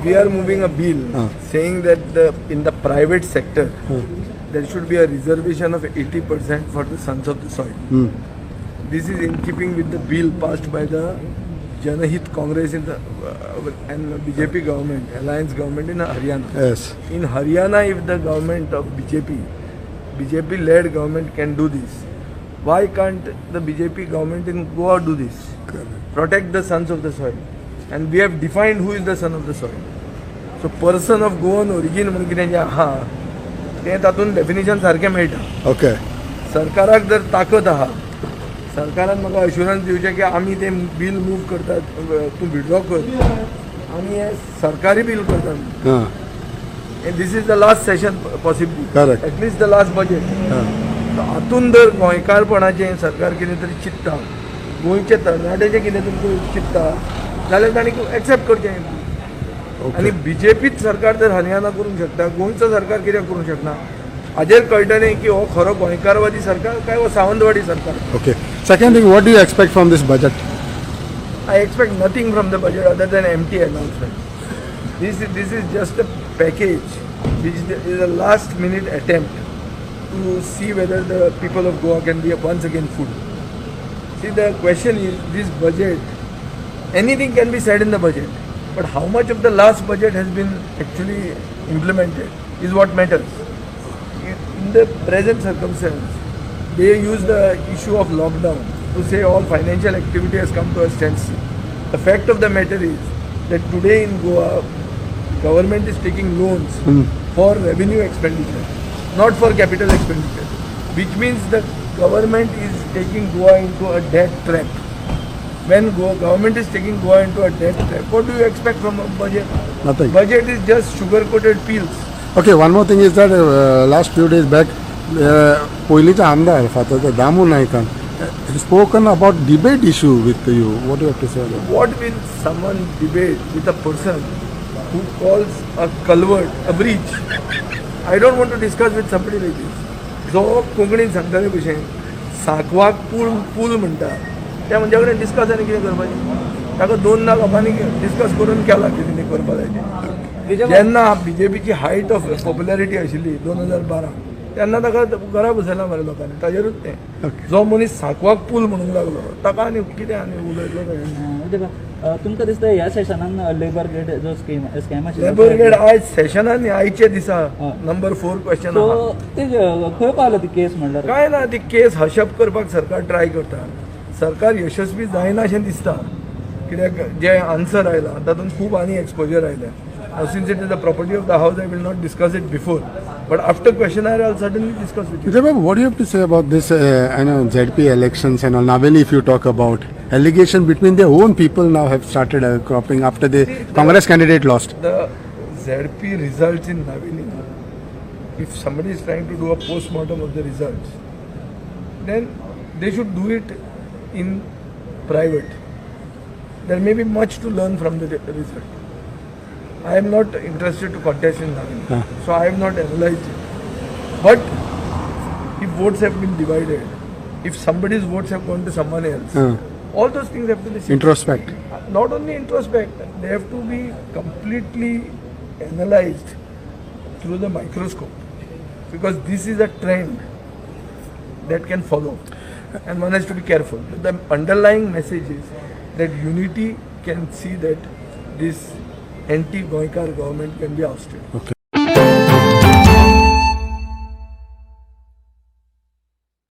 we are moving a bill saying that in the private sector there should be a reservation of 80% for the sons of the soil. This is in keeping with the bill passed by the Janahit Congress in the and BJP government, alliance government in Haryana. Yes. In Haryana, if the government of BJP-led government can do this, why can't the BJP government in Goa do this? Protect the sons of the soil. And we have defined who is the son of the soil. So person of Goan origin म्हणून कितें जें आहा तें तातूंत definition सारकें मेळटा. Okay. सरकाराक जर ताकद आहा, सरकारान म्हाका अश्युरन्स दिवचें की आमी तें बिल मूव करतात, तूं विड्रॉ कर, आमी हें सरकारी बिल करतात. And this is the last session possibly. Correct. At least the last budget. हातून जर गोंयकारपणाचें सरकार कितें तरी चिंतता, गोंयचे तरणाट्याचें कितें तरी चिंतता, जाल्यार तांणी एक्सेप्ट करचें. आनी बीजेपीच सरकार जर हरियाणा करूंक शकता, गोंयचो सरकार कित्याक करूंक शकना? हाजेर कळटलें की हो खरो गोंयकारवादी सरकार काय हो सावंतवाडी सरकार. Okay. Second thing, what do you expect from this budget? I expect nothing from the budget other than empty announcement. This is just a package which is a last minute attempt to see whether the people of Goa can be once again full. See, the question is, this budget, anything can be said in the budget, but how much of the last budget has been actually implemented is what matters. In the present circumstance, they use the issue of lockdown to say all financial activity has come to a standstill. The fact of the matter is that today in Goa, government is taking loans for revenue expenditure, not for capital expenditure, which means the government is taking Goa into a debt trap. When government is taking Goa into a debt trap, what do you expect from a budget? Nothing. Budget is just sugar-coated pills. Okay, one more thing is that last few days back, Poilicha Amdar, Father Damu Naikan, spoken about debate issue with you. What do you have to say about that? What will someone debate with a person who calls a culvert a breach? I don't want to discuss with somebody like this. जो कोंकणीन सांगताले भशेन साकवाक pool म्हणटा त्या म्हणजे कडेन discuss आनी कितें करपाचें? ताका 2 लोकांनी डिस्कस करून केला कितें करपा जाय तें. जेन्ना बीजेपीची हायट ऑफ पॉप्युलॅरिटी आशिल्ली 2012 तेन्ना ताका घरा बसयला मरे लोकांनी, ताजेरूच तें. जो मनीस साकवाक पूल म्हणूंक लागलो ताका आनी कितें आनी उलयतलो. तुमकां दिसता ह्या सेशनान लेबर गेट जो स्कॅम आशिल्लो, लेबर गेट आयज सेशनान आयचे दिसा नंबर 4 क्वेश्चन आहा. ते खंय पावला ती केस म्हणल्यार? काय ना, ती केस हशप करपाक सरकार ट्राय करता. सरकार यशस्वी जायना अशें दिसता, कित्याक जे आन्सर आयला तातूंत खूब आनी एक्सपोजर आयल्या. Since it is the property of the house, I will not discuss it before. But after questionnaire, I will certainly discuss with you. Vijay, what do you have to say about this ZP elections and all? Naveli, if you talk about allegation between their own people now have started cropping after the Congress candidate lost. The ZP results in Naveli, if somebody is trying to do a post-mortem of the results, then they should do it in private. There may be much to learn from the result. I am not interested to contest in Naveli, so I have not analyzed it. But if votes have been divided, if somebody's votes have gone to someone else, all those things have to be seen. Introspect. Not only introspect, they have to be completely analyzed through the microscope, because this is a trend that can follow, and one has to be careful. The underlying message is that unity can see that this anti-Goinkar government can be ousted. Okay.